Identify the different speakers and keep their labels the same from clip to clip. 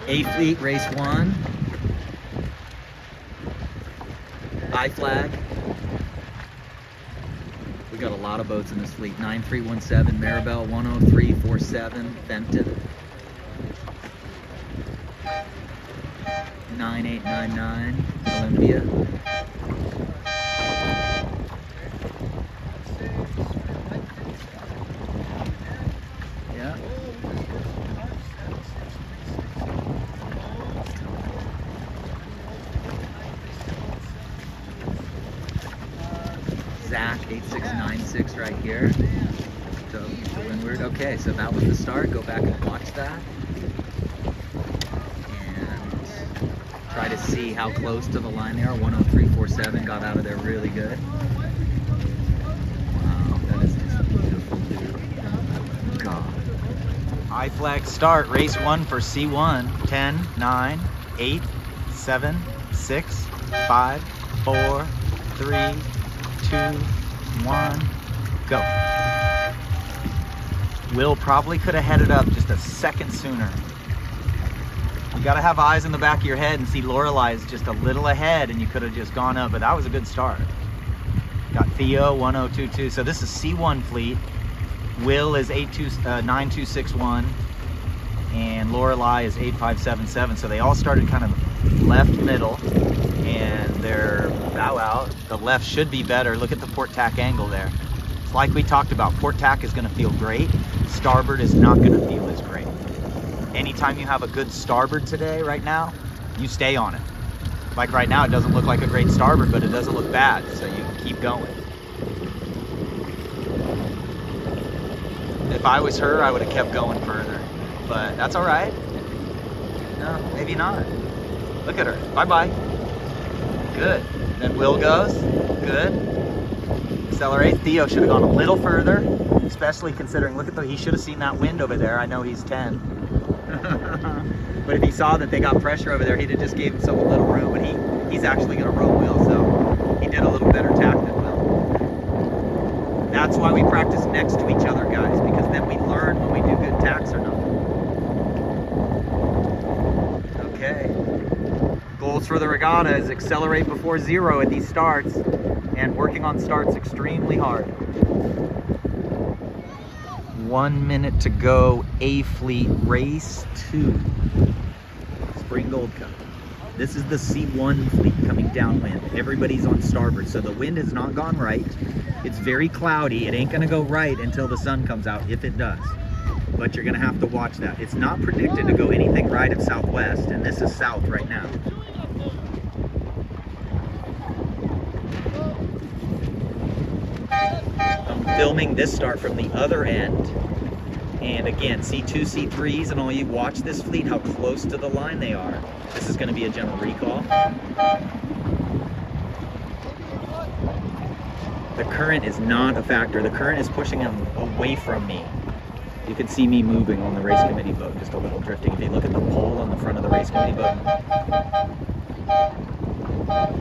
Speaker 1: A fleet, race 1. I flag. We got a lot of boats in this fleet. 9317, Maribel, 10347, Fenton. 9899, Olympia. Yeah. Zach 8696 right here. So windward. Okay, so that was the start. Go back and watch that. And try to see how close to the line they are. 10347 got out of there really good. Wow, that is just beautiful, dude. Oh, God. I flag start. Race 1 for C1. 10, 9, 8, 7, 6, 5, 4, 3, 2, 1, go. Will probably could have headed up just a second sooner. You gotta have eyes in the back of your head and see Lorelai's just a little ahead and you could have just gone up, but that was a good start. Got Theo 1022. So this is C1 fleet. Will is 9261 and Lorelai is 8577. So they all started kind of left middle and they're bow out. The left should be better. Look at the port tack angle there. It's like we talked about, port tack is gonna feel great. Starboard is not gonna feel as great. Anytime you have a good starboard today, right now, you stay on it. Like right now, it doesn't look like a great starboard, but it doesn't look bad, so you keep going. If I was her, I would have kept going further, but that's all right. No, maybe not. Look at her, bye-bye. Good. Then Will goes, good. Accelerate. Theo should have gone a little further, especially considering, look at he should have seen that wind over there. I know he's 10. But if he saw that they got pressure over there, he'd have just gave himself a little room, but he's actually going to roll Will, so he did a little better tack than Will. That's why we practice next to each other, guys, because then we learn when we do good tacks or not. Okay. Goals for the regatta is accelerate before 0 at these starts, and working on starts extremely hard. 1 minute to go. A fleet, race 2. Spring Gold Cup. This is the C1 fleet coming downwind. Everybody's on starboard, so the wind has not gone right. It's very cloudy. It ain't gonna go right until the sun comes out, if it does. But you're gonna have to watch that. It's not predicted to go anything right of southwest, and this is south right now. I'm filming this start from the other end. And again, C2, C3s, and all you watch this fleet, how close to the line they are. This is going to be a general recall. The current is not a factor. The current is pushing them away from me. You can see me moving on the race committee boat, just a little drifting. If you look at the pole on the front of the race committee boat.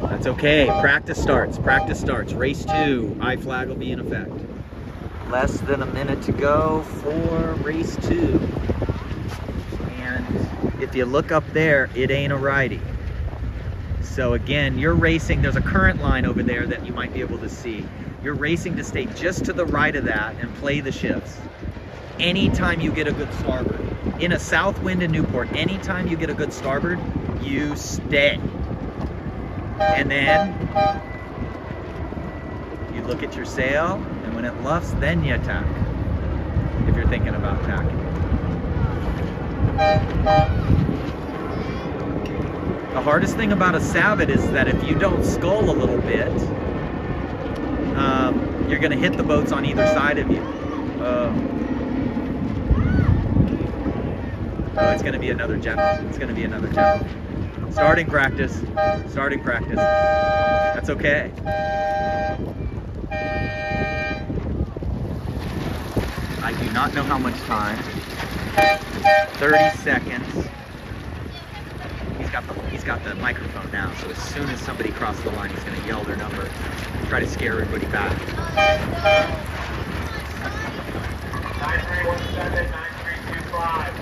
Speaker 1: That's okay. Practice starts. Practice starts. Race 2. I flag will be in effect. Less than a minute to go for race 2. And if you look up there, it ain't a righty. So again, you're racing, there's a current line over there that you might be able to see. You're racing to stay just to the right of that and play the shifts. Anytime you get a good starboard, in a south wind in Newport, anytime you get a good starboard, you stay. And then you look at your sail, and when it luffs, then you tack, if you're thinking about tacking. The hardest thing about a Sabot is that if you don't scull a little bit, you're going to hit the boats on either side of you. Oh, it's going to be another general. It's going to be another general. Starting practice. Starting practice. That's okay. I do not know how much time. 30 seconds. He's got the microphone now, so as soon as somebody crosses the line, he's going to yell their number, try to scare everybody back.
Speaker 2: 9317, 9325.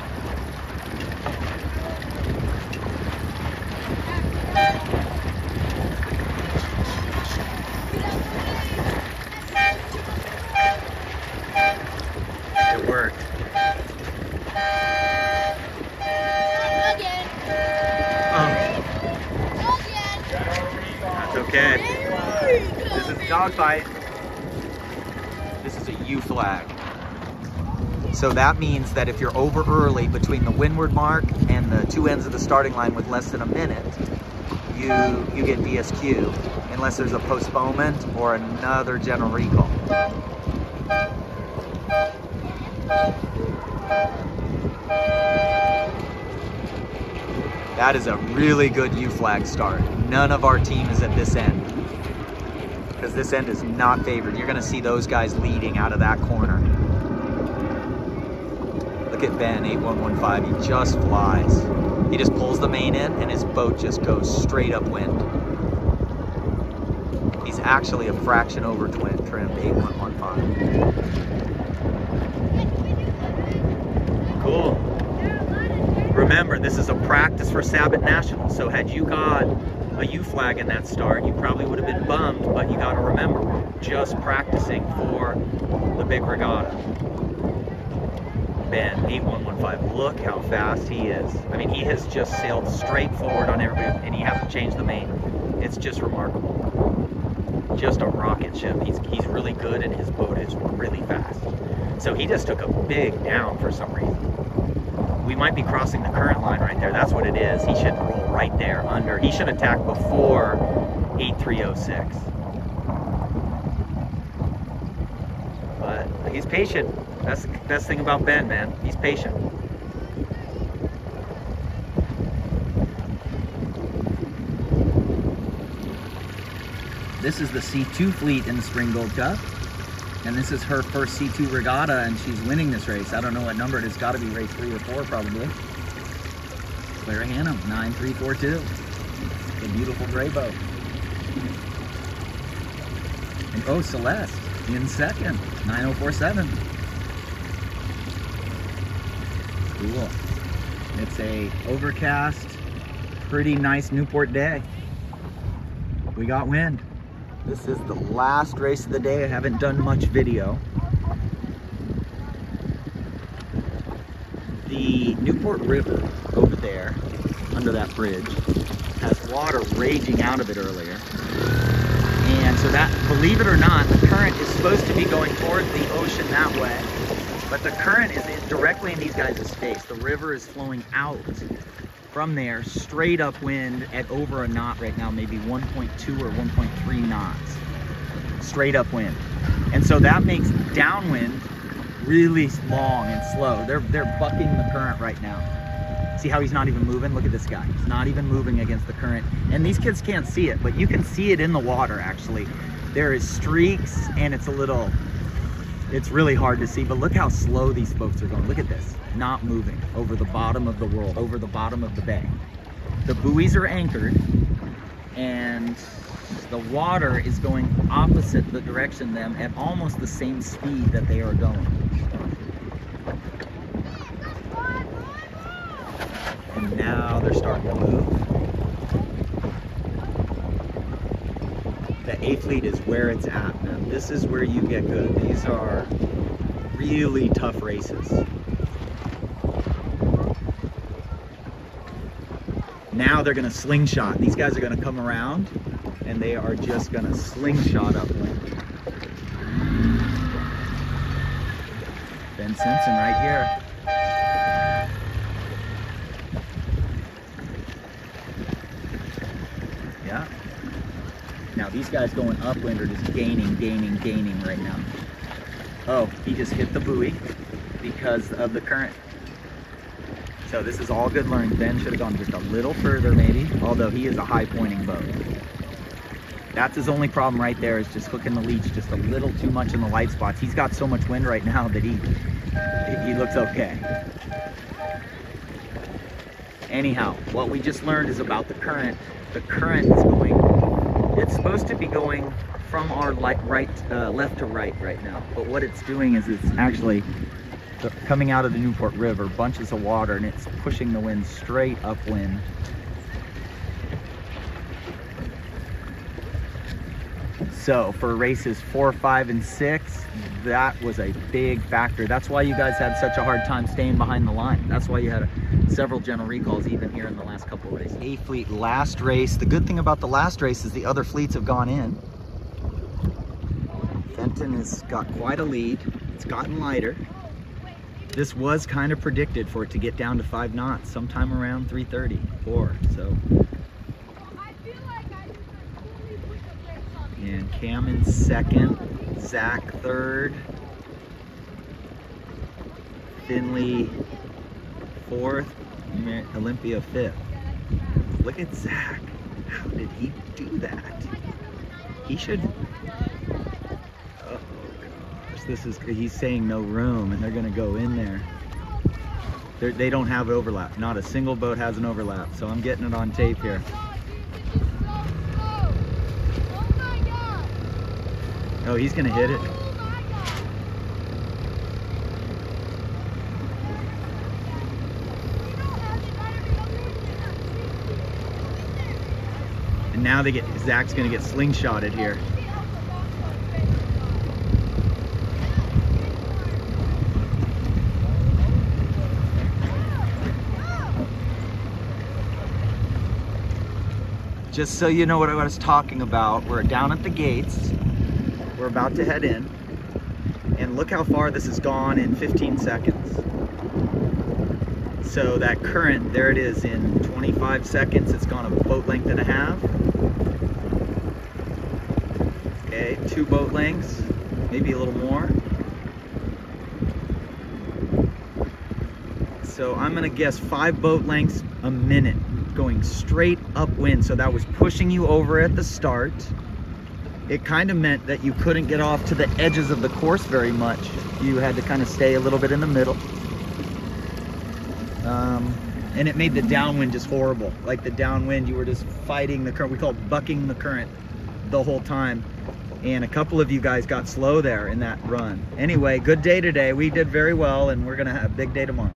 Speaker 1: Okay, this is dogfight. This is a U flag. So that means that if you're over early between the windward mark and the two ends of the starting line with less than a minute, you get DSQ unless there's a postponement or another general recall. That is a really good U flag start. None of our team is at this end, because this end is not favored. You're gonna see those guys leading out of that corner. Look at Ben, 8115, he just flies. He just pulls the main in and his boat just goes straight upwind. He's actually a fraction over trimmed, 8115. Cool. Remember, this is a practice for Sabot National, so had you got a U flag in that start, you probably would have been bummed, but you gotta remember, we're just practicing for the big regatta. Ben, 8115, look how fast he is. I mean, he has just sailed straight forward on everybody, and he hasn't changed the main. It's just remarkable. Just a rocket ship. He's really good, and his boat is really fast. So he just took a big down for some reason. We might be crossing the current line right there. That's what it is. He should roll right there under. He should attack before 8306. But he's patient. That's the best thing about Ben, man. He's patient. This is the C2 fleet in the Spring Gold Cup. And this is her first C2 regatta, and she's winning this race. I don't know what number it is. Got to be race 3 or 4, probably. Clara Hannum, 9342. A beautiful gray boat. And oh, Celeste in second, 9047. Cool. It's a overcast, pretty nice Newport day. We got wind. This is the last race of the day. I haven't done much video. The Newport River over there, under that bridge, has water raging out of it earlier. And so that, believe it or not, the current is supposed to be going towards the ocean that way. But the current is directly in these guys' face. The river is flowing out from there, straight upwind at over a knot right now, maybe 1.2 or 1.3 knots, straight upwind. And so that makes downwind really long and slow. They're bucking the current right now. See how he's not even moving? Look at this guy. He's not even moving against the current. And these kids can't see it, but you can see it in the water, actually. There is streaks, and it's really hard to see, but look how slow these boats are going. Look at this, not moving over the bottom of the world, over the bottom of the bay. The buoys are anchored, and the water is going opposite the direction them at almost the same speed that they are going. And now they're starting to move. The A fleet is where it's at now. This is where you get good. These are really tough races. Now they're gonna slingshot. These guys are gonna come around and they are just gonna slingshot upwind. Ben Simpson right here. Yeah. Now these guys going upwind are just gaining right now. Oh, he just hit the buoy because of the current. So this is all good learning. Ben should have gone just a little further maybe, although he is a high pointing boat. That's his only problem right there, is just hooking the leech just a little too much in the light spots. He's got so much wind right now that he looks okay. Anyhow, what we just learned is about the current. The current is going, it's supposed to be going from our left to right now. But what it's doing is it's actually coming out of the Newport River, bunches of water, and it's pushing the wind straight upwind. So for races 4, 5, and 6, that was a big factor. That's why you guys had such a hard time staying behind the line. That's why you had several general recalls even here in the last couple of races. A fleet last race. The good thing about the last race is the other fleets have gone in. Fenton has got quite a lead. It's gotten lighter. This was kind of predicted for it to get down to 5 knots sometime around 3:30, 4. So. And Cam in second, Zach third, Finley fourth, Olympia fifth. Look at Zach. How did he do that? He should. Oh gosh, he's saying no room, and they're going to go in there. They don't have overlap. Not a single boat has an overlap, so I'm getting it on tape here. Oh, he's gonna hit it. And now Zach's gonna get slingshotted here. Just so you know what I was talking about, we're down at the gates. We're about to head in, and look how far this has gone in 15 seconds. So that current, there it is, in 25 seconds, it's gone a boat length and a half. Okay, 2 boat lengths, maybe a little more. So I'm gonna guess 5 boat lengths a minute, going straight upwind. So that was pushing you over at the start. It kind of meant that you couldn't get off to the edges of the course very much. You had to kind of stay a little bit in the middle. And it made the downwind just horrible. Like the downwind, you were just fighting the current. We call it bucking the current the whole time. And a couple of you guys got slow there in that run. Anyway, good day today. We did very well, and we're gonna have a big day tomorrow.